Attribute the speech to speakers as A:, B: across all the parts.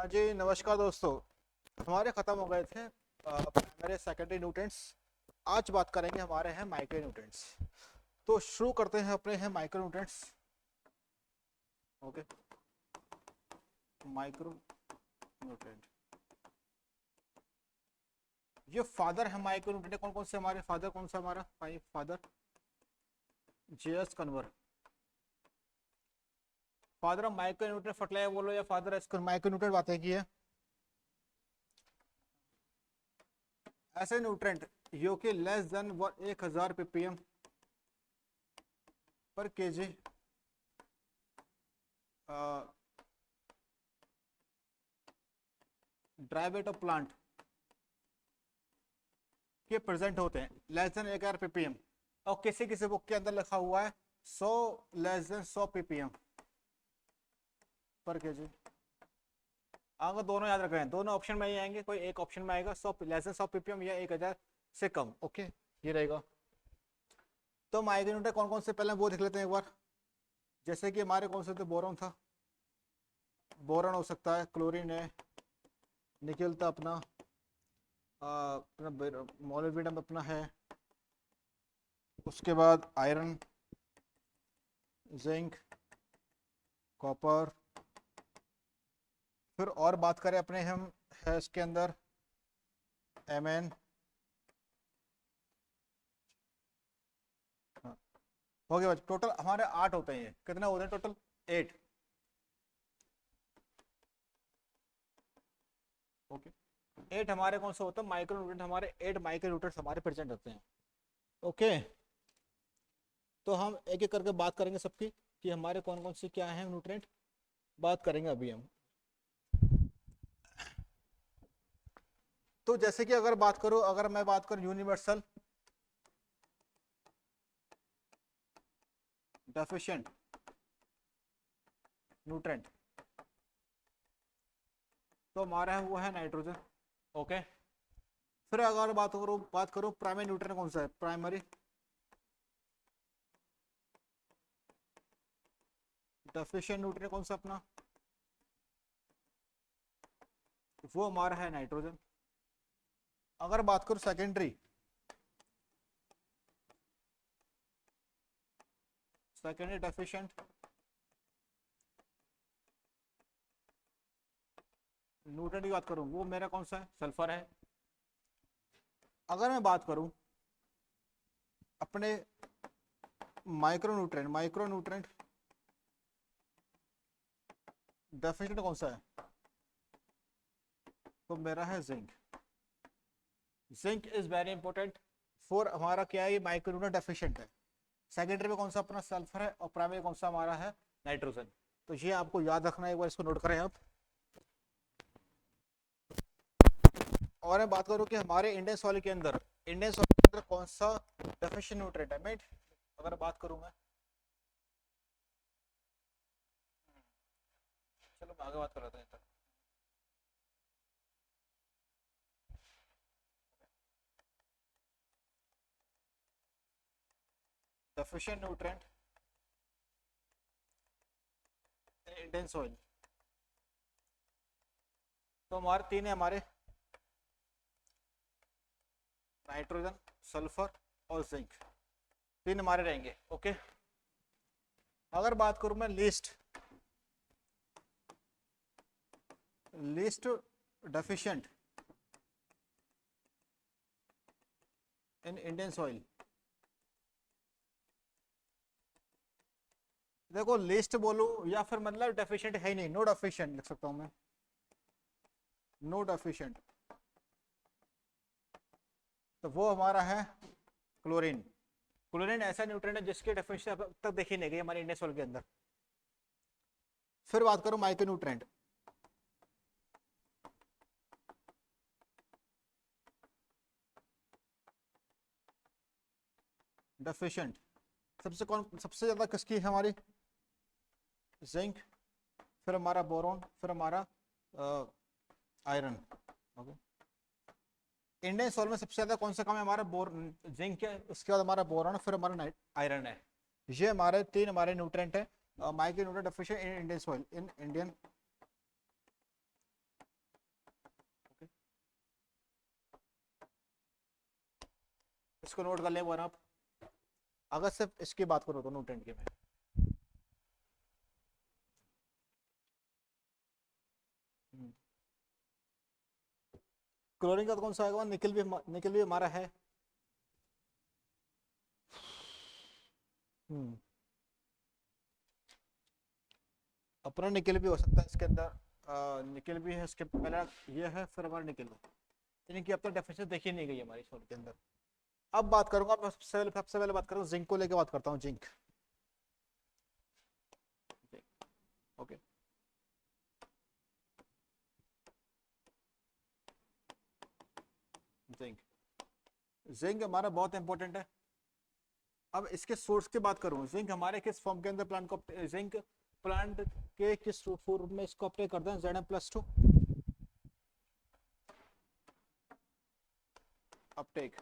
A: हाँ जी, नमस्कार दोस्तों। हमारे ख़त्म हो गए थे प्राइमरी सेकेंडरी न्यूट्रेंट्स। आज बात करेंगे हमारे हैं माइक्रो न्यूट्रेंट्स। तो शुरू करते हैं अपने हैं micronutrients. Okay, micronutrient ये फादर है माइक्रो न्यूट्रेंट। कौन कौन से हमारे फादर, कौन सा हमारा father? JS Kanwar father of micronutrient fertilizer बोलो या फादर माइक्रो न्यूट्रेंट बातें की है। ऐसे न्यूट्रेंट जो कि लेस देन 1000 ppm पर KG dry weight of plant के प्रेजेंट होते हैं, लेस देन 1000 ppm। और किसी किसी बुक के अंदर लिखा हुआ है 100 लेस देन 100 ppm पर केजी। अगर दोनों याद रखें, दोनों ऑप्शन में ही आएंगे, कोई एक ऑप्शन में आएगा 100 लेस देन 100 ppm या 1000 से कम। ओके, ये रहेगा। तो माइक्रो न्यूट्रेंट कौन कौन से पहले वो देख लेते हैं एक बार। जैसे कि हमारे कौन से थे, बोरॉन था, बोरॉन हो सकता है, क्लोरीन है, निकल था अपना, अपना मोलिब्डेनम अपना है, उसके बाद आयरन, जिंक, कॉपर। फिर और बात करें अपने हम है इसके अंदर एमएन, हो गया। टोटल हमारे 8 होते हैं। कितने होते हैं टोटल? 8। ओके, 8 हमारे कौन से होते हैं माइक्रो न्यूट्रेंट? हमारे 8 माइक्रो न्यूट्रेंट हमारे प्रेजेंट होते हैं। ओके, तो हम एक एक करके बात करेंगे सबकी कि हमारे कौन कौन से क्या है न्यूट्रेंट, बात करेंगे अभी हम। तो जैसे कि अगर बात करूं, अगर मैं बात करूं यूनिवर्सल डेफिशिएंट न्यूट्रेंट, तो हमारा है वो है नाइट्रोजन। ओके, फिर अगर बात करूं प्राइमरी न्यूट्रेंट कौन सा है? प्राइमरी डेफिशिएंट न्यूट्रेंट कौन सा अपना? वो हमारा है नाइट्रोजन। अगर बात करूं सेकेंडरी, सेकेंडरी डेफिशिएंट न्यूट्रेंट की बात करूं, वो मेरा कौन सा है? सल्फर है। अगर मैं बात करूं अपने माइक्रो न्यूट्रेंट डेफिशिएंट कौन सा है? तो मेरा है zinc. Zinc is very important for हमारा क्या है, ये माइक्रो न्यूट्रेंट डेफिशिएंट है। सेकेंडरी में कौन सा अपना? सल्फर है। और प्राइमरी कौन सा हमारा है? नाइट्रोजन। तो ये आपको याद रखना है, एक बार इसको नोट करें आप। और मैं बात करूं कि हमारे इंडियन सॉइल के अंदर कौन सा डेफिशिएंट न्यूट्रेंट है? मेट अगर बात करूं मैं, चलो मैं आगे बात कर लेता हूं। डेफिशिएंट न्यूट्रेंट इंडियन सॉइल, तो हमारे 3 है, हमारे नाइट्रोजन, सल्फर और जिंक। 3 हमारे रहेंगे। ओके, अगर बात करूं मैं least deficient in Indian soil, देखो लिस्ट बोलूं या फिर मतलब डेफिशिएंट है ही नहीं, नो डेफिशिएंट लिख सकता हूं मैं, नो डेफिशिएंट। तो वो हमारा है क्लोरीन। क्लोरीन ऐसा न्यूट्रिएंट है जिसकी डेफिनेशन अब तक देखी नहीं गई हमारे इंडियन सॉइल के अंदर। फिर बात करूं माइक्रो न्यूट्रिएंट, डेफिशिएंट सबसे ज्यादा किसकी है? हमारी जिंक, फिर हमारा बोरॉन, फिर हमारा आयरन। ओके, इंडियन सॉइल में सबसे ज्यादा कौन सा कम है? हमारा जिंक है, उसके बाद हमारा बोरॉन, फिर हमारा आयरन है। ये हमारे 3 हमारे न्यूट्रिएंट है micro nutrient deficient in Indian soil, in Indian इसको नोट कर ले वन आप। अगर सिर्फ इसकी बात करो तो न्यूट्रेंट की मैं, क्लोरीन का तो कौन सा आएगा, निकल भी हमारा है। अपना निकल भी हो सकता है इसके अंदर, निकल भी है इसके पहले ये है, फिर हमारा निकल, यानी कि अब तक डेफिनेशन देखी नहीं गई हमारी सॉल्ट के अंदर। अब बात करूंगा, सबसे पहले बात करूँ जिंक को लेके बात करता हूँ, जिंक। ओके, जिंक, जिंक हमारा बहुत इंपॉर्टेंट है। अब इसके सोर्स की बात करूं, जिंक हमारे किस फॉर्म के अंदर प्लांट को, जिंक प्लांट के किस फॉर्म में इसको अपने करते हैं, Zn+2 अपटेक,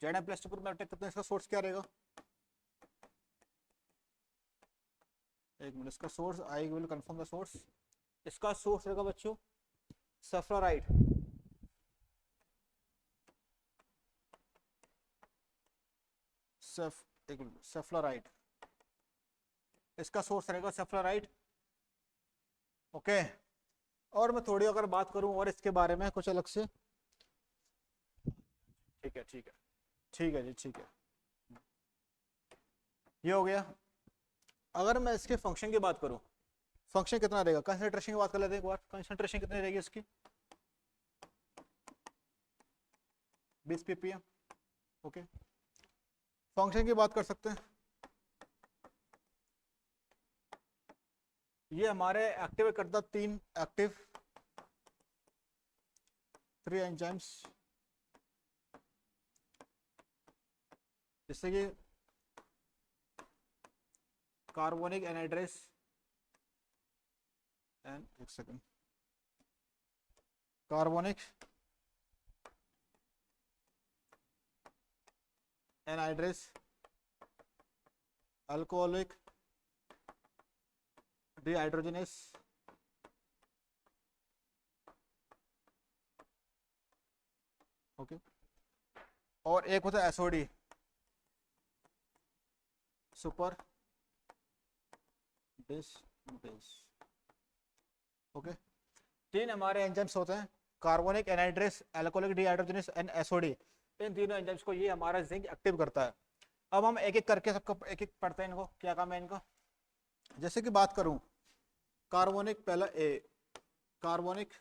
A: Zn+2 में अपटेक करते हैं। इसका सोर्स क्या रहेगा, एक मिनट, इसका source I will confirm the source. इसका सोर्स रहेगा बच्चों सल्फ्लोराइड, सल्फ्लोराइड, इसका सोर्स रहेगा सल्फ्लोराइड। ओके, और मैं थोड़ी अगर बात करूं और इसके बारे में कुछ अलग से, ठीक है ठीक है ठीक है जी, ठीक है, ये हो गया। अगर मैं इसके फंक्शन की बात करूं, फंक्शन कितना रहेगा, कंसंट्रेशन की बात कर लेते हैं एक बार, कंसंट्रेशन कितनी रहेगी इसकी, 20 ppm। ओके, फंक्शन की बात कर सकते हैं, ये हमारे एक्टिव करता तीन एंजाइम्स, जैसे कि कार्बोनिक एनहाइड्रेस एंड, एक second, carbonic anhydrase, alcoholic dehydrogenase, okay, और एक होता है एसओडी, सुपर डिस्मुटेस। ओके, तीन हमारे एंजाइम्स होते हैं, carbonic anhydrase, alcoholic dehydrogenase and SOD. इन तीनों एंजाइम्स को ये हमारा जिंक एक्टिव करता है। अब हम एक एक करके सबको एक एक पढ़ते हैं, इनको क्या काम है इनका। जैसे कि बात करूं कार्बोनिक, पहला ए, कार्बोनिक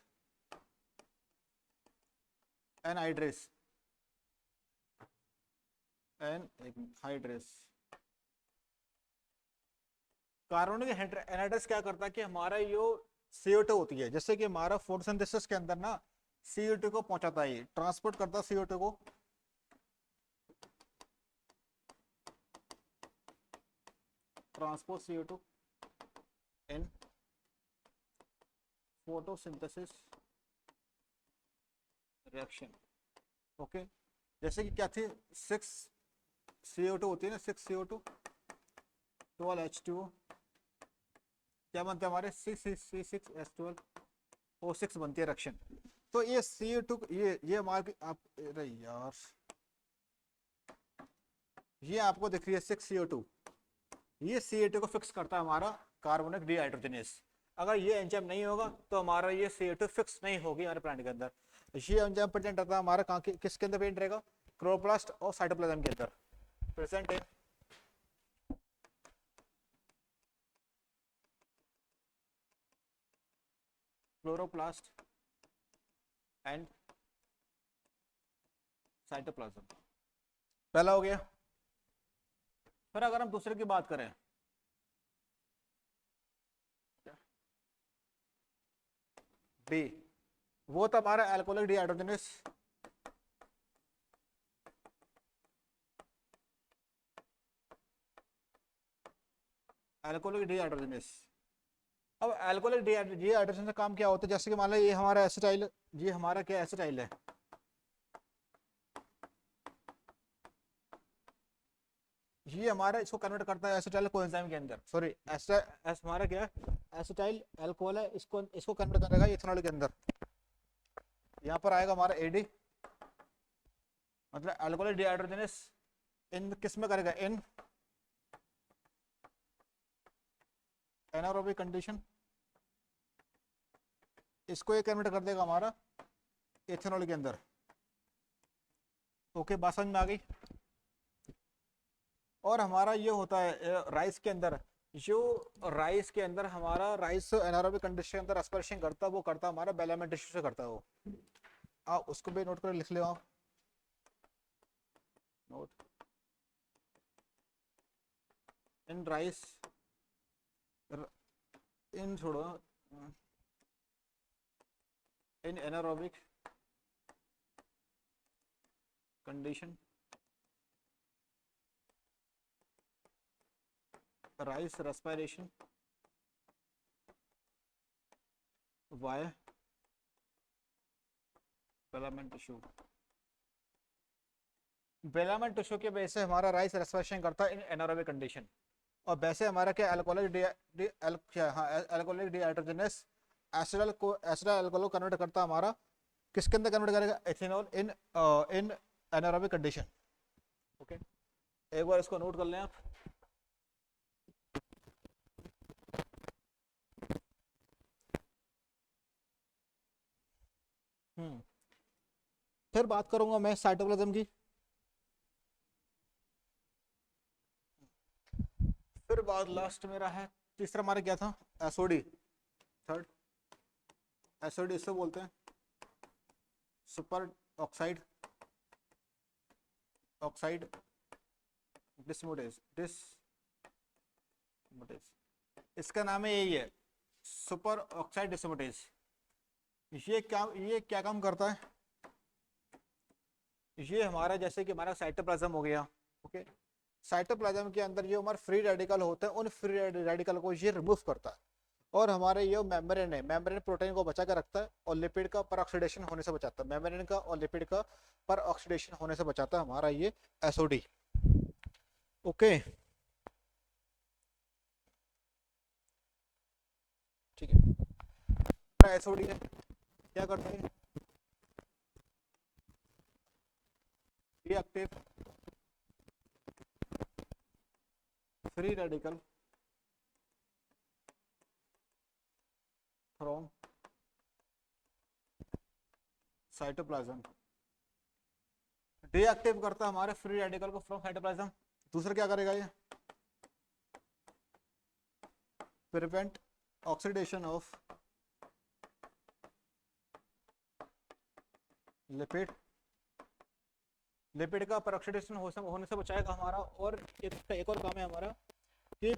A: एनहाइड्रेस हाइड्रेस, कार्बोनिक एनहाइड्रेस क्या करता है कि हमारा जो CO2 होती है, जैसे कि हमारा फोटोसिंथेसिस के अंदर ना CO2 को पहुंचाता है, ट्रांसपोर्ट करता है CO2 को, transport CO2 in photosynthesis reaction. Okay, जैसे कि क्या थी, 6 CO2 होती है ना, 6 CO2 12 H2O, क्या बनते हैं हमारे 6C6H12 O6 बनती है रिएक्शन। तो ये CO2, ये हमारे आप, अरे यार, ये आपको दिख रही है 6CO2, ये CO2 को फिक्स करता है हमारा कार्बोनिक डिहाइड्रोजनेस। अगर ये एंजाइम नहीं होगा तो हमारा ये CO2 फिक्स नहीं होगी हमारे प्लांट के अंदर। ये एंजाइम प्रेजेंट रहता है हमारा कहाँ, किसके अंदर प्रेजेंट रहेगा, क्लोरोप्लास्ट और साइटोप्लाज्म के अंदर प्रेजेंट है। क्लोरोप्लास्ट एंड साइटोप्लाज्म, पहला हो गया। फिर अगर हम दूसरे की बात करें, बी, वो तो हमारा अल्कोहलिक डिहाइड्रोजनेस, अल्कोहलिक डिहाइड्रोजनेस। अब अल्कोहलिक डिहाइड्रोजन का काम क्या होता है, जैसे कि मान लो ये हमारा एसिटाइल, ये हमारा क्या एसिटाइल है, ये हमारा इसको कन्वर्ट करता है एसिटाइल कोएंजाइम के अंदर, सॉरी हमारा क्या एसिटाइल अल्कोहल है, इसको कन्वर्ट करेगा इथेनॉल के अंदर। यहाँ पर आएगा हमारा AD, मतलब अल्कोहलिक डिहाइड्रोजनेस इन किस में करेगा, इन एनारोबिक कंडीशन, इसको ये कन्वर्ट कर देगा हमारा एथेनॉल के अंदर। ओके, बात समझ में आ गई। और हमारा ये होता है राइस के अंदर, जो राइस के अंदर हमारा राइस एनारोबिक कंडीशन के अंदर रेस्पिरेशन करता है, वो करता है हमारा बेलामेंट टिश्यू से करता है वो। आप उसको भी नोट कर लिख लो आप, नोट इन राइस, इन छोड़ो, in anaerobic condition rice respiration via बेलामेंट टिश्यू। बेलामेंट टिश्यू के वजह से हमारा राइस रेस्पिरेशन करता है इन एनारोबिक कंडीशन। और वैसे हमारा क्या अल्कोहलिक डिहाइड्रोजनेस एसिडल को अल्कोहल कन्वर्ट करता है हमारा, किसके अंदर कन्वर्ट करेगा, एथेनॉल इन इन एनारोबिक कंडीशन। ओके, एक बार इसको नोट कर लें आप। फिर बात करूंगा मैं साइटोप्लाज्म की। फिर बात लास्ट मेरा है, तीसरा हमारा क्या था, एसओडी। थर्ड एसओडी इससे बोलते हैं सुपर ऑक्साइड डिस्मुटेज। इसका नाम है यही है, सुपर ऑक्साइड डिस्मुटेज। ये क्या काम करता है, ये हमारा जैसे कि हमारा साइटोप्लाज्म हो गया। ओके, साइटोप्लाज्म के अंदर जो हमारे फ्री रेडिकल होते हैं, उन फ्री रेडिकल को ये रिमूव करता है। और हमारे ये मेम्ब्रेन है, मेम्ब्रेन प्रोटीन को बचा कर रखता है और लिपिड का पर ऑक्सीडेशन होने से बचाता है। मेम्ब्रेन का और लिपिड का पर ऑक्सीडेशन होने से बचाता है हमारा ये एसओडी। ओके, ठीक है। एसओडी है, क्या करता है, reactive free radical from cytoplasm, deactive करता है हमारे फ्री रेडिकल को फ्रॉम साइटोप्लाज्म। दूसरा क्या करेगा ये, prevent oxidation of lipid, lipid का पर ऑक्सीडेशन होने से बचाएगा हमारा। और एक और काम है हमारा कि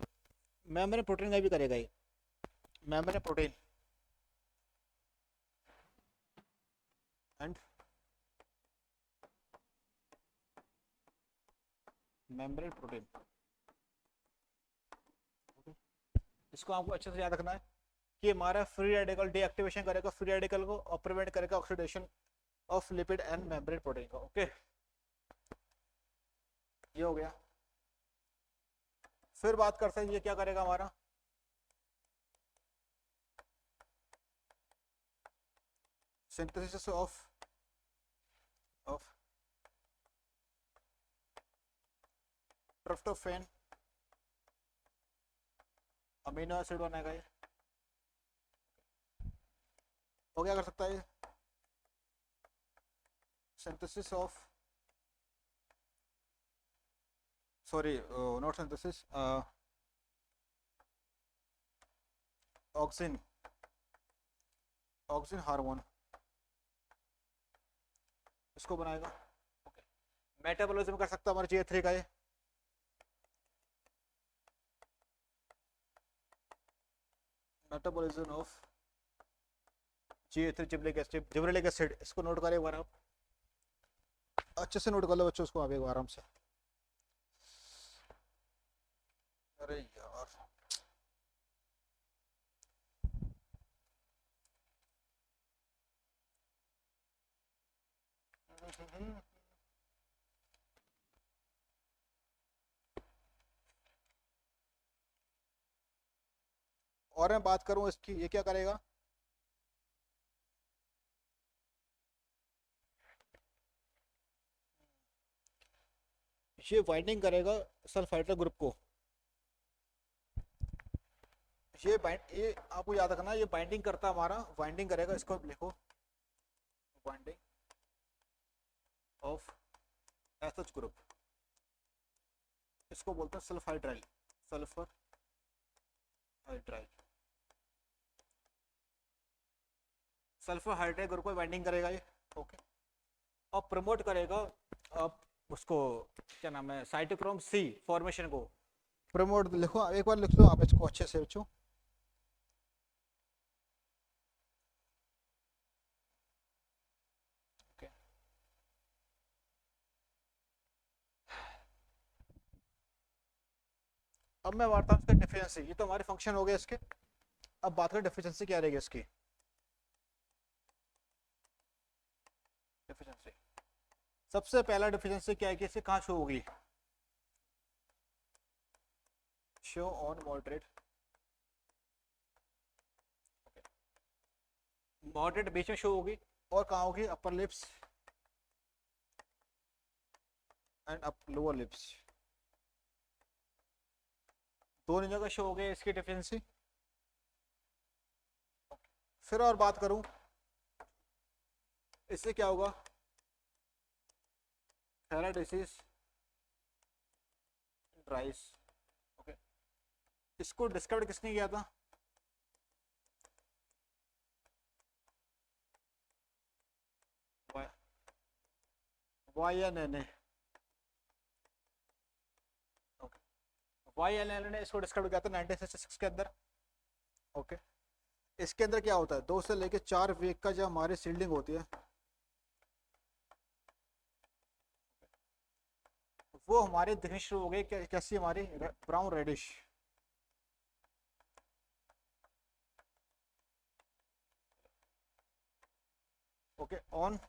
A: मेम्ब्रेन प्रोटीन का भी करेगा ये, membrane protein and membrane protein. इसको आपको अच्छे से याद रखना है कि हमारा फ्री रेडिकल डीएक्टिवेशन करेगा फ्री रेडिकल को और प्रिवेंट करेगा oxidation of lipid and membrane protein को। ओके, ये हो गया। फिर बात करते हैं ये क्या करेगा हमारा, synthesis of tryptophan amino acid बनाएगा ये। वो क्या कर सकता है, synthesis of not synthesis, auxin hormone, इसको बनाएगा। ओके, मेटाबॉलिज्म कर सकता है हमारे J3 का ये, metabolism of J3 gibberellic acid. इसको नोट करें एक बार आप, अच्छे से नोट कर लो बच्चों उसको आप एक बार आराम से। अरे यार, और मैं बात करूं इसकी, ये क्या करेगा, ये बाइंडिंग करेगा सल्फाइडल ग्रुप को। ये आपको याद रखना, ये बाइंडिंग करता हमारा, बाइंडिंग करेगा, इसको लिखो बाइंडिंग ऑफ एसएच ग्रुप, इसको बोलते हैं सल्फाइड्राइल, sulphur hydryl, sulphur hydryl group को बाइंडिंग करेगा ये। ओके, और प्रमोट करेगा अब उसको, क्या नाम है, साइटोक्रोम सी फॉर्मेशन को प्रमोट। लिखो एक बार, लिख लो आप इसको अच्छे से बच्चों। अब मैं बात हूँ इसका डिफिशिएंसी, ये तो हमारे फंक्शन हो गए इसके। अब बात करें डिफिशिएंसी क्या रहेगी इसकी। डिफिशिएंसी सबसे पहला डिफिशिएंसी क्या है कि इसे कहाँ शो होगी, शो ऑन मॉडरेट, मॉडरेट बीच में शो होगी, और कहाँ होगी, upper lips and up lower lips, दोनों जगह शो हो गए इसकी डिफिशिएंसी। फिर और बात करूं, इससे क्या होगा, थैला डिसीज ड्राइस। ओके, इसको डिस्कवर किसने किया था, YNN ने। YNN ने इसको डिस्कवर किया था 1966 के अंदर। ओके, इसके अंदर क्या होता है, 2 से लेके 4 वीक का जब हमारी सील्डिंग होती है, वो हमारे दिखनी शुरू हो गई कैसी, हमारी ब्राउन रेडिश। ओके, ऑन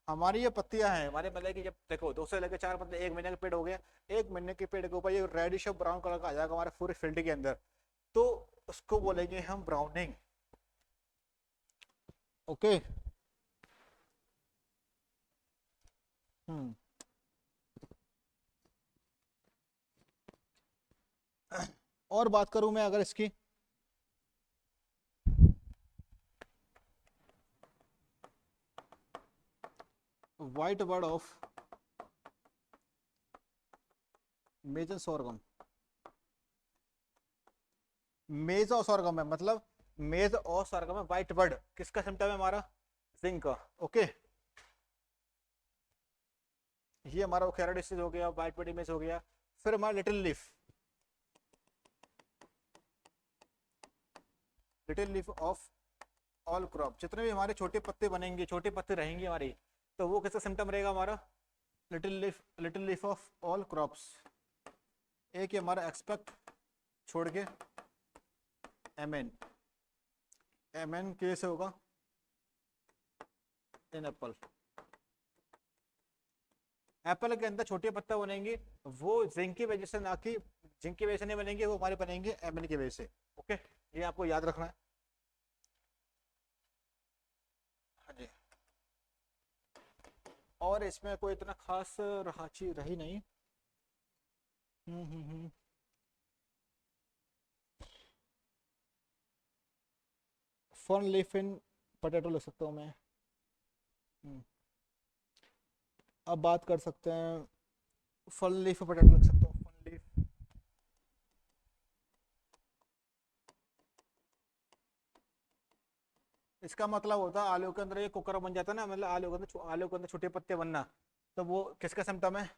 A: हमारी ये पत्तियां हैं हमारे, मतलब कि जब देखो 2 से लेकर 4 पत्ते, 1 महीने का पेड़ हो गया, 1 महीने के पेड़ के ऊपर ये रेडिश और ब्राउन कलर का आ जाएगा हमारे पूरे फील्ड के अंदर, तो उसको बोलेंगे हम ब्राउनिंग। ओके, हम्म, और बात करूं मैं अगर इसकी, white bird of major sorghum, maize और सोरगम है, मतलब मेज और सोरगम है, व्हाइट बर्ड किसका सिम्टम है हमारा, जिंक का। ओके, ये हमारा ओखेरा डिसीज हो गया, व्हाइट बर्ड इमेज हो गया। फिर हमारा little leaf of all crop, जितने भी हमारे छोटे पत्ते बनेंगे, छोटे पत्ते रहेंगे हमारी, तो वो किसका सिम्टम रहेगा हमारा, little leaf of all crops. एक ही हमारा एक्सपेक्ट छोड़ के एमएन, एमएन कैसे होगा इन एप्पल, एप्पल के अंदर छोटे पत्ते बनेंगे, वो जिंक की वजह से, ना कि जिंक की वजह से नहीं बनेंगे, वो हमारे बनेंगे एमएन की वजह से। ओके, ये आपको याद रखना है। हाँ जी, और इसमें कोई इतना खास राची रही नहीं। फन लीफ इन पोटैटो लिख सकता हूँ मैं। हम्म, अब बात कर सकते हैं, फल लीफ पोटैटो लिख सकता हूँ, फल लीफ। इसका मतलब होता है आलू के अंदर ये कुकर बन जाता है ना, मतलब आलू के अंदर छोटे पत्ते बनना, तो वो किसका सिम्टम है,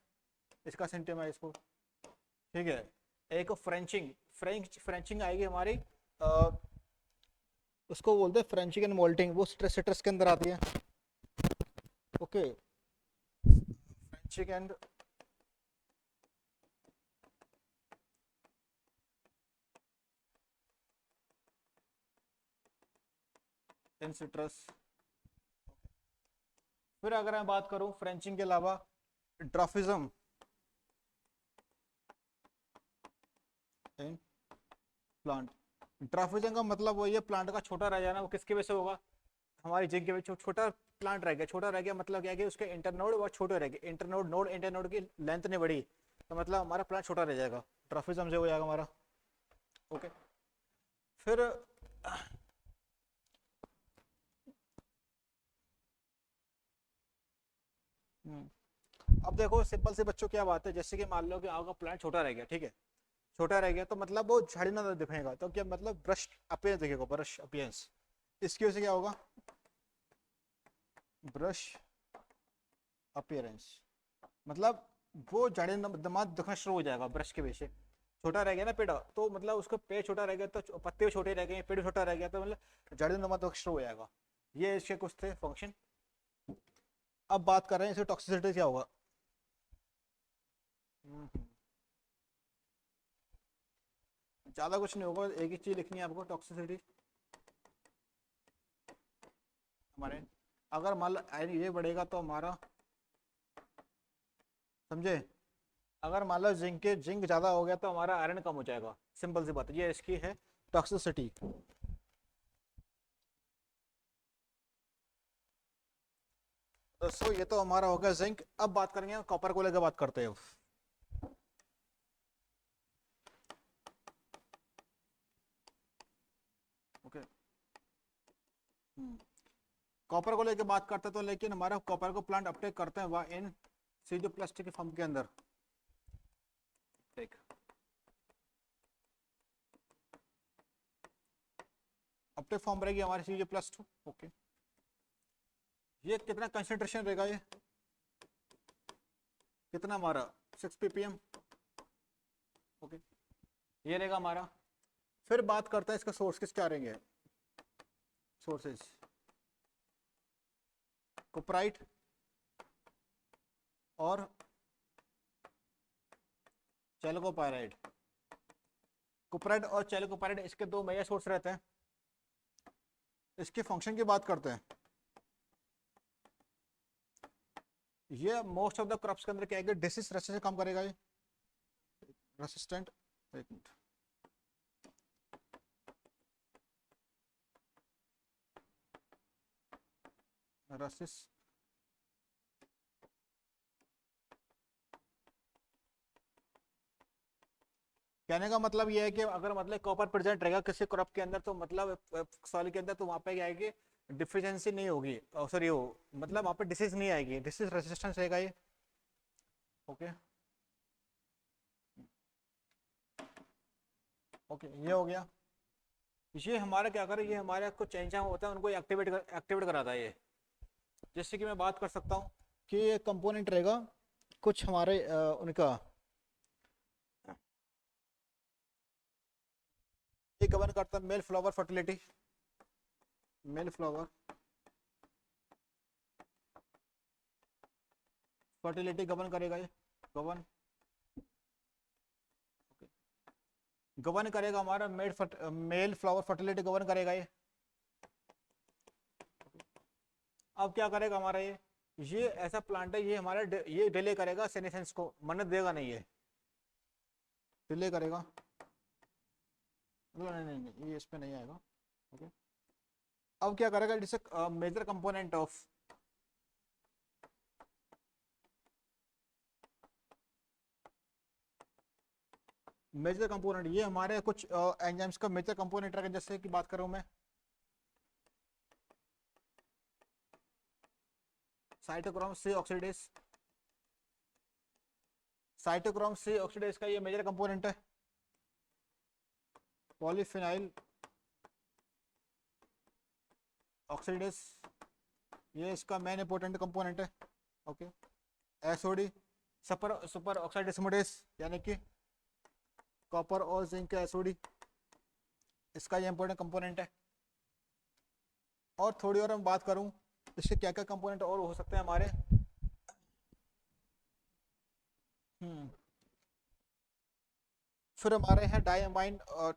A: इसका सिम्टम है इसको। ठीक है, एक फ्रेंचिंग, फ्रेंचिंग आएगी हमारी, उसको बोलते हैं फ्रेंचिंग एंड मोल्टिंग, वो सिट्रस के अंदर आती है। Okay, frenching and in citrus. फिर अगर मैं बात करूं फ्रेंचिंग के अलावा, ड्रॉफिज्म इन प्लांट। ड्रॉफिज्म का मतलब वही है, प्लांट का छोटा रह जाना, वो किसकी वजह से होगा, हमारी जिंक के में छोटा प्लांट रह गया, छोटा रह गया मतलब क्या है कि उसके इंटरनोड और छोटे रह गए, इंटरनोड इंटरनोड की लेंथ नहीं बढ़ी, तो मतलब हमारा प्लांट छोटा रह जाएगा, ट्रॉफिज्म से हो जाएगा हमारा। ओके, फिर अब देखो सिंपल से बच्चों क्या बात है, जैसे कि मान लो कि आपका प्लांट छोटा रह गया, ठीक है, छोटा रह गया तो मतलब वो झाड़ी ना दिखेगा, तो क्या मतलब ब्रश अपीयरेंस दिखेगा, ब्रश अपीयरेंस। इसकी वजह से क्या होगा, ब्रश अपीयरेंस, मतलब वो झाड़ी दमाद दिखना शुरू हो जाएगा ब्रश के वजह से। छोटा रह गया ना पेड़, तो मतलब उसका पेड़ छोटा रह गया तो पत्ते भी छोटे रह गए, पेड़ छोटा रह गया तो मतलब झाड़ी दमाद दिखना शुरू हो जाएगा। ये इसके कुछ थे फंक्शन। अब बात कर रहे हैं इसके टॉक्सिसिटी क्या होगा। ज्यादा कुछ नहीं होगा, एक ही चीज लिखनी है आपको, टॉक्सिसिटी हमारे, अगर मान लो ये बढ़ेगा तो हमारा, समझे, अगर मान लो जिंक ज्यादा हो गया तो हमारा आयरन कम हो जाएगा, सिंपल सी बात है, ये इसकी है टॉक्सिसिटी। दोस्तों ये तो हमारा हो गया जिंक, अब बात करेंगे कॉपर को लेकर बात करते हैं। ओके, कॉपर को लेकर बात करते हैं, तो लेकिन हमारा कॉपर को प्लांट अपटेक करते हैं वह इन सीजो प्लास्टिक के फॉर्म के अंदर, ठीक, अपटेक फॉर्म रहेगी हमारी सीजो प्लस 2। ओके, ये कितना कंसेंट्रेशन रहेगा, ये कितना हमारा 6 ppm। ओके, ये रहेगा हमारा। फिर बात करते हैं इसका सोर्स किस क्या रहेंगे, सोर्सेज कोपराइट और चैल्कोपायराइड, कोपराइट और चैल्कोपायराइड इसके दो मेजर सोर्स रहते हैं। इसके फंक्शन की बात करते हैं, ये मोस्ट ऑफ द क्रॉप्स के अंदर क्या है, डिसीज रेसिस्टेंस काम करेगा, ये रेसिस्टेंट, एक मिनट, रसिस, कहने का मतलब ये है कि अगर मतलब कॉपर प्रेजेंट रहेगा किसी क्रॉप के अंदर, तो मतलब सॉइल के अंदर, तो वहां पे क्या आएगी, डिफिशियंसी नहीं होगी, सॉरी वो मतलब वहां पे डिसीज नहीं आएगी, डिसीज रेसिस्टेंस रहेगा ये। ओके, ओके, ये हो गया। ये हमारा क्या करे, ये हमारे कुछ एंजाइम होता है उनको एक्टिवेट कराता है ये। जैसे कि मैं बात कर सकता हूँ कि ये कंपोनेंट रहेगा कुछ हमारे उनका, ये गवर्न करता है male flower fertility, male flower fertility govern करेगा ये, गवर्न, गवर्न करेगा हमारा मेल फ्लावर फर्टिलिटी गवर्न करेगा ये। अब क्या करेगा हमारा ये ऐसा प्लांट है, ये हमारा ये डिले करेगा सेनेसेंस को, मन्नत देगा नहीं, ये डिले करेगा, नहीं नहीं नहीं ये इस पे नहीं आएगा। ओके, अब क्या करेगा, जैसे major component of, major component, ये हमारे कुछ एंजाइम्स का मेजर कंपोनेंट रहेगा, जैसे कि बात करूं मैं cytochrome C oxidase, cytochrome C oxidase का ये मेजर कंपोनेंट है, पॉलीफिनाइल ऑक्सीडेज, ये इसका मेन इंपोर्टेंट कंपोनेंट है। Okay, SOD super super oxide dismutase, यानी कि कॉपर और जिंक का एसओडी, इसका ये इंपोर्टेंट कंपोनेंट है। और थोड़ी और मैं बात करूं इसके क्या क्या कंपोनेंट और हो सकते हैं हमारे, फिर हमारे हैं डायमाइन और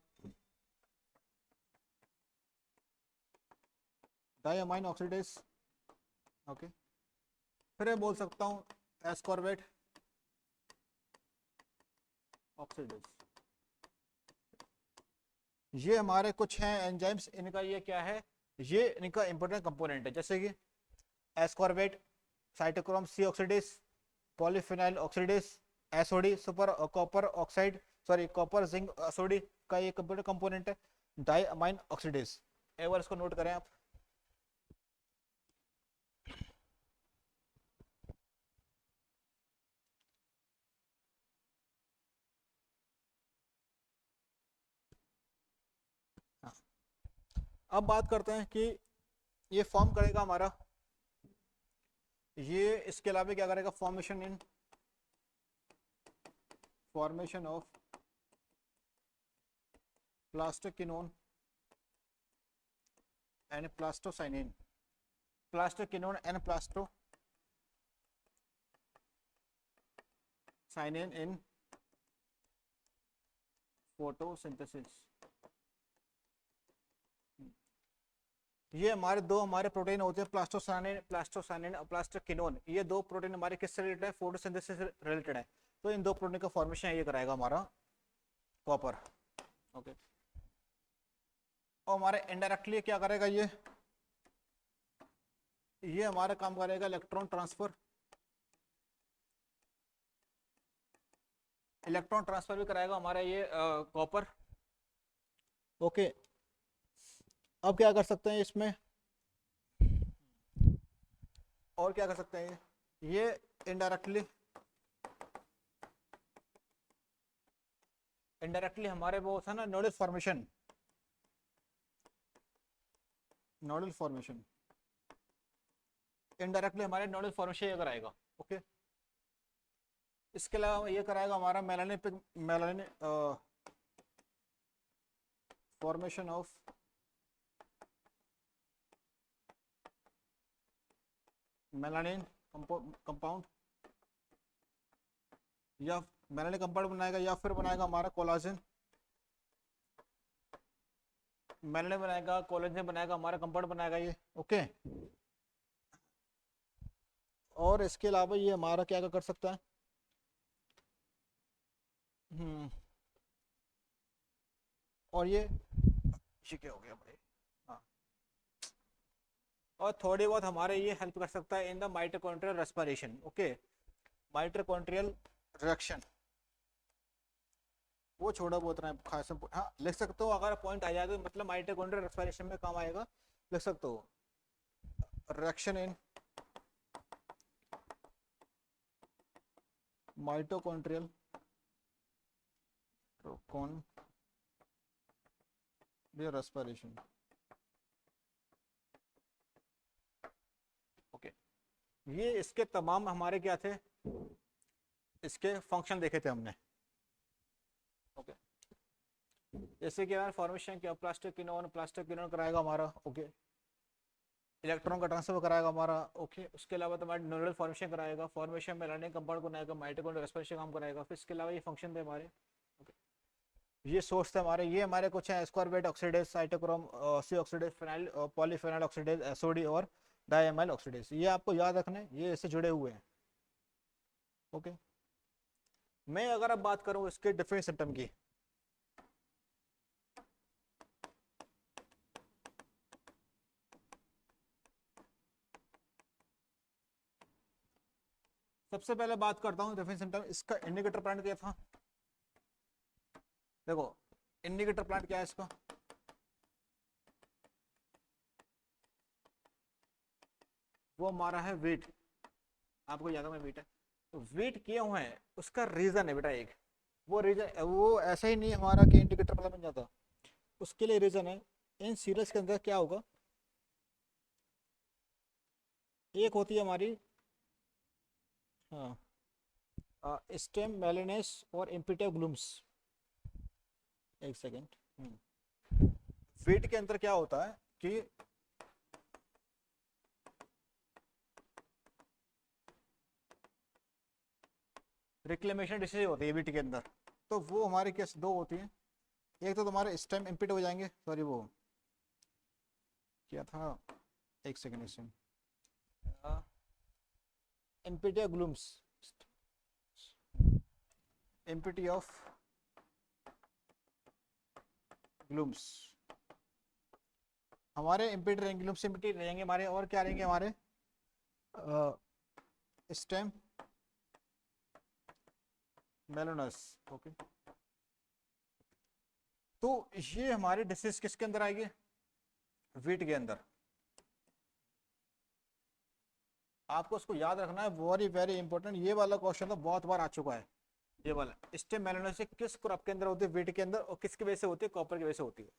A: डायमाइन ऑक्सीडेज। ओके, फिर मैं बोल सकता हूँ एस्कॉर्बेट ऑक्सीडेज, ये हमारे कुछ हैं एंजाइम्स, इनका ये क्या है, ये इनका इंपॉर्टेंट कंपोनेंट है, जैसे कि ascorbate, cytochrome C oxidase, polyphenyl oxidase, SOD, super copper oxide, sorry copper zinc SOD का ये कंपोनेंट है, डाई अमाइन ऑक्सीडेज। एक बार इसको नोट करें आप। हाँ। अब बात करते हैं कि ये फॉर्म करेगा हमारा, ये इसके अलावा क्या करेगा, formation of plastoquinone and plastocyanin, plastoquinone and plastocyanin in photosynthesis. ये हमारे प्रोटीन होते हैं, प्लास्टोसाइनिन और प्लास्टोक्विनोन। ये दो प्रोटीन हमारे किससे रिलेटेड है, फोटोसिंथेसिस से रिलेटेड है। तो इन दो प्रोटीन का फॉर्मेशन ये कराएगा हमारा कॉपर। ओके। और हमारे इनडायरेक्टली क्या करेगा, ये हमारा काम करेगा इलेक्ट्रॉन ट्रांसफर, इलेक्ट्रॉन ट्रांसफर भी कराएगा हमारा ये कॉपर। ओके। अब क्या कर सकते हैं इसमें, और क्या कर सकते हैं, ये इनडायरेक्टली हमारे वो था ना नोडल फॉर्मेशन, इनडायरेक्टली हमारे नोडल फॉर्मेशन ये कराएगा। ओके। इसके अलावा ये कराएगा हमारा melanin formation of melanin compound, या मेलानिन कंपाउंड बनाएगा, या फिर बनाएगा हमारा कोलाजन, मेलानिन बनाएगा, कोलाजन बनाएगा, हमारा कंपाउंड बनाएगा ये। ओके। और इसके अलावा ये हमारा क्या कर सकता है, और ये क्या हो गया भाई, हाँ। और थोड़ी बहुत हमारे ये हेल्प कर सकता है in the mitochondrial respiration. Okay. Mitochondrial reaction वो छोड़ा बहुत रहा है खास, हाँ लिख सकते हो, अगर पॉइंट आ जाए तो मतलब माइटोकॉन्ड्रियल रेस्पिरेशन में काम आएगा, लिख सकते हो। Reaction in mitochondrial respiration. Okay. ये इसके तमाम हमारे क्या थे, इसके फंक्शन देखे थे हमने। ओके। जैसे कि हमारा फॉर्मेशन क्या, प्लास्टिक कराएगा हमारा। ओके। इलेक्ट्रॉन का ट्रांसफर कराएगा हमारा। ओके। उसके अलावा तो हमारे न्यूक्लियर फॉर्मेशन कराएगा, फॉर्मेशन में लर्निंग कंपाउंड बनाएगा, माइटोकॉन्ड्रियल रेस्पिरेशन काम कराएगा। फिर इसके अलावा ये फंक्शन थे हमारे। ओके। ये सोर्स थे हमारे, ये हमारे कुछ है, ascorbate oxidase, cytochrome C oxidase, phenyl polyphenyl oxidase, SOD और डायमाइल ऑक्सीडेज। ये आपको याद रखने, ये इससे जुड़े हुए हैं। ओके। मैं अगर अब बात करूं इसके डिफरेंट सिम्टम की, सबसे पहले बात करता हूं डिफरेंट सिम्टम। इसका इंडिकेटर प्लांट क्या था, देखो इंडिकेटर प्लांट क्या है इसका, वो हमारा है वेट। आपको याद है वेट है, तो वेट क्यों है उसका रीजन है बेटा एक, वो रीजन वो ऐसा ही नहीं हमारा कि इंडिकेटर वाला बन जाता, उसके लिए रीजन है। इन सीरीज के अंदर क्या होगा, एक होती है हमारी स्टेम मेलिनेस और इम्पिटिव ग्लूम्स। एक सेकेंड। वेट के अंदर क्या होता है कि रिक्लेमेशन डिसीज होती है वीट के अंदर। तो वो हमारे केस दो होती हैं, एक तो तुम्हारे स्टेम इम्पिट हो जाएंगे, सॉरी वो क्या था, एक सेकेंड, इसमें इम्पिटिया ग्लूम्स, इम्पिटी ऑफ ग्लूम्स, हमारे इम्पीड रहेंगे, लूम्स इम्पीड रहेंगे हमारे, और क्या रहेंगे हमारे स्टेम मेलोनस। ओके, तो ये हमारी डिसीज किसके अंदर आएगी, वीट के अंदर। आपको उसको याद रखना है, वेरी वेरी इंपॉर्टेंट। ये वाला क्वेश्चन तो बहुत बार आ चुका है। ये वाला स्टेम मेलोनस किस क्रॉप के अंदर होती है, वीट के अंदर, और किसकी वजह से होती है, कॉपर की वजह से होती है।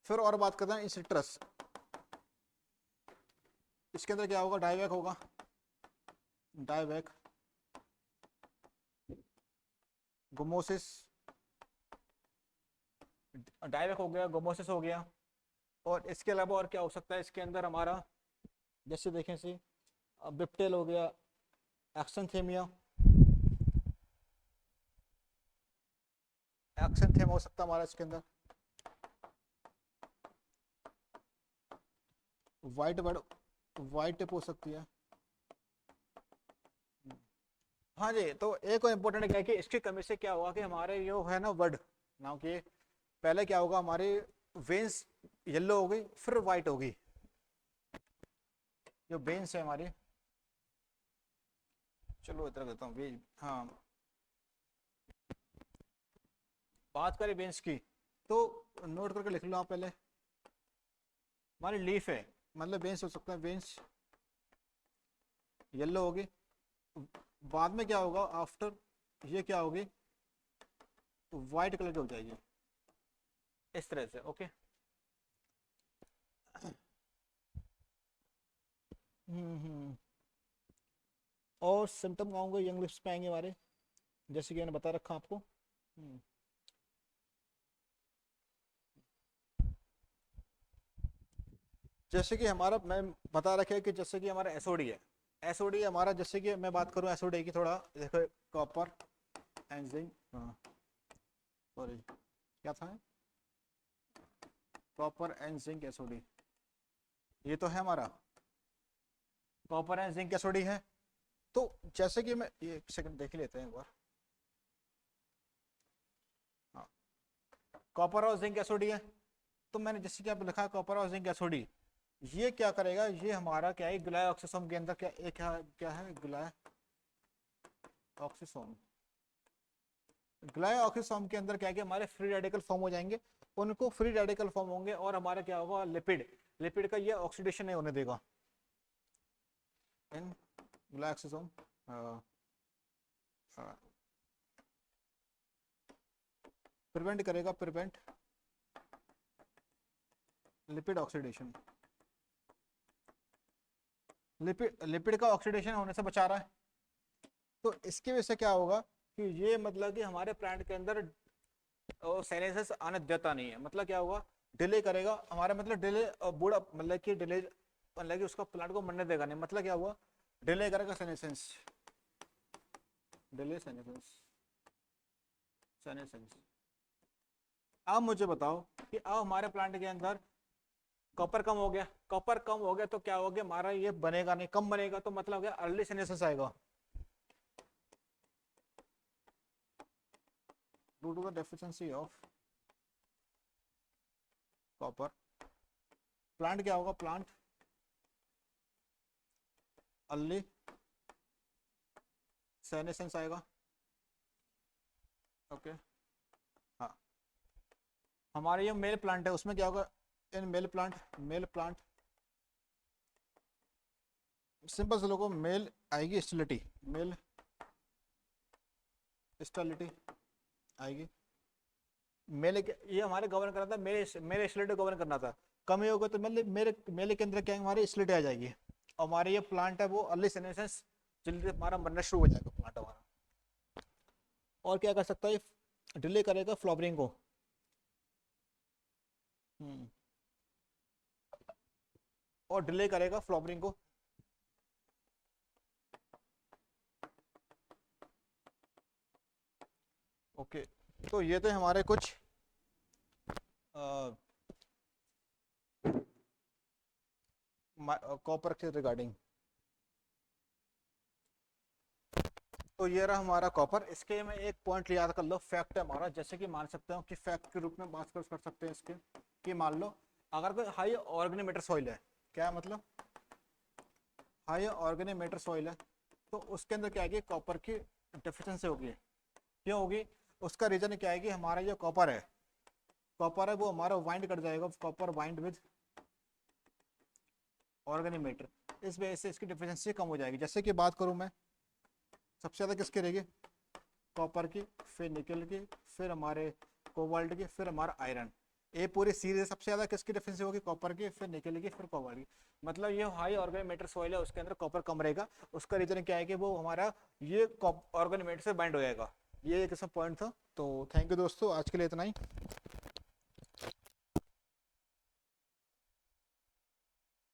A: फिर और बात करते हैं सिट्रस, इसके अंदर क्या होगा, डाइवैक होगा, डाइवैक, गोमोसिस, डाइवैक हो गया, गोमोसिस हो गया। और इसके अलावा और क्या हो सकता है इसके अंदर हमारा, जैसे देखें सी बिप्टेल हो गया, एक्सनथेमिया, एक्सनथेम हो सकता है हमारा इसके अंदर, वाइट बर्ड, वाइट टिप हो सकती है। हाँ जी, तो एक और इम्पोर्टेंट क्या है कि इसकी कमी से क्या होगा कि हमारे जो है ना वर्ड ना, कि पहले क्या होगा, हमारी वेन्स येलो हो गई, फिर वाइट होगी, जो वेन्स है हमारी। चलो इधर देता हूँ, हाँ, बात करें वेन्स की, तो नोट करके लिख लो आप पहले। हमारी लीफ है, मतलब वेन्स हो सकता है, वेन्स येलो होगी, बाद में क्या होगा, आफ्टर ये क्या होगी, वाइट कलर की हो जाएगी, इस तरह से। ओके, और सिम्टम क्या होंगे, यंग लिप्स पे आएंगे हमारे, जैसे कि मैंने बता रखा आपको। जैसे कि हमारा, मैं बता रखा है कि जैसे कि हमारा एसओडी है, एसओडी हमारा, जैसे कि मैं बात करूं एसओडी की, थोड़ा देखो, कॉपर एंड जिंक, सॉरी क्या था, कॉपर एंड जिंक एसओडी, ये तो है हमारा, कॉपर एंड जिंक एसओडी है। तो जैसे कि मैं ये एक सेकंड देख लेते हैं एक बार, हाँ, कॉपर और जिंक एसओडी है। तो मैंने जैसे कि आप लिखा कॉपर और जिंक एसओडी, ये क्या करेगा, ये हमारा क्या है, ग्लाइऑक्सिसोम के अंदर क्या एक क्या है, ग्लाइऑक्सिसोम, ग्लाइऑक्सिसोम के अंदर क्या है कि हमारे फ्री रेडिकल फॉर्म हो जाएंगे, उनको फ्री रेडिकल फॉर्म होंगे, और हमारा क्या होगा, लिपिड, लिपिड का ये ऑक्सीडेशन नहीं होने देगा इन ग्लाइऑक्सिसोम, प्रिवेंट करेगा, prevent lipid oxidation, lipid lipid का ऑक्सीडेशन होने से बचा रहा है। तो इसकी वजह से क्या होगा कि ये मतलब कि हमारे प्लांट के अंदर साइनेसिस आने देता नहीं है, मतलब क्या होगा, डिले करेगा हमारा, मतलब डिले बूढ़ा, मतलब कि डिले, मतलब कि उसका प्लांट को मरने देगा नहीं, मतलब क्या हुआ, डिले करेगा साइनेसिस, डिले साइनेसिस, साइनेसिस। अब मुझे बताओ कि अब हमारे प्लांट के अंदर कॉपर कम हो गया, कॉपर कम हो गया तो क्या हो गया, हमारा ये बनेगा नहीं, कम बनेगा, तो मतलब क्या, अर्ली साइनेसिस आएगा, due to the deficiency of copper. Plant क्या होगा, प्लांट अर्ली साइनेसेंस आएगा। ओके, हाँ, हमारे ये मेल प्लांट है, उसमें क्या होगा, in male plant, male plant, simple से लोगों, मेल आएगी स्टेलिटी, मेल स्टेलिटी आएगी, मेले के, ये हमारे गवर्न करना था, मेरे मेरे स्टेलिटी गवर्न करना था, कम ही होगा तो मतलब मेरे मेले के अंदर क्या हमारी स्टेलिटी आ जाएगी, और हमारे ये प्लांट है वो अर्ली साइनेसेंस, जल्दी हमारा मरना शुरू हो जाएगा प्लांट हमारा। और क्या कर सकता है, डिले करेगा फ्लावरिंग को, और डिले करेगा फ्लावरिंग को। ओके, तो ये तो हमारे कुछ कॉपर के रिगार्डिंग। तो ये रहा हमारा कॉपर, इसके में एक पॉइंट याद कर लो, फैक्ट है हमारा, जैसे कि मान सकते हो कि फैक्ट के रूप में बात कर सकते हैं इसके, कि मान लो अगर कोई हाई ऑर्गेनिक मैटर सॉइल है, क्या मतलब हाई ऑर्गेनिक मैटर सॉइल है, तो उसके अंदर क्या है कि कॉपर की डेफिशिएंसी होगी। क्यों होगी? उसका रीजन क्या है कि हमारा जो कॉपर है वो हमारा बाइंड कर जाएगा, copper bind with organic matter, इस वजह से इसकी डिफिशिएंसी कम हो जाएगी। जैसे कि बात करूं मैं, सबसे ज़्यादा किसकी रहेगी? कॉपर की, फिर निकल की, फिर हमारे कोबाल्ट की, फिर हमारा आयरन। ये पूरी सीरीज सबसे ज़्यादा किसकी डिफिशिएंसी होगी? कॉपर की, फिर निकल की, फिर कोबाल्ट की। मतलब ये हाई ऑर्गेनिक मैटर सॉइल है, उसके अंदर कॉपर कम रहेगा। उसका रीजन क्या है कि वो हमारा ये ऑर्गेनिक मैटर से बाइंड हो जाएगा। ये एक इसमें पॉइंट था। तो थैंक यू दोस्तों, आज के लिए इतना ही।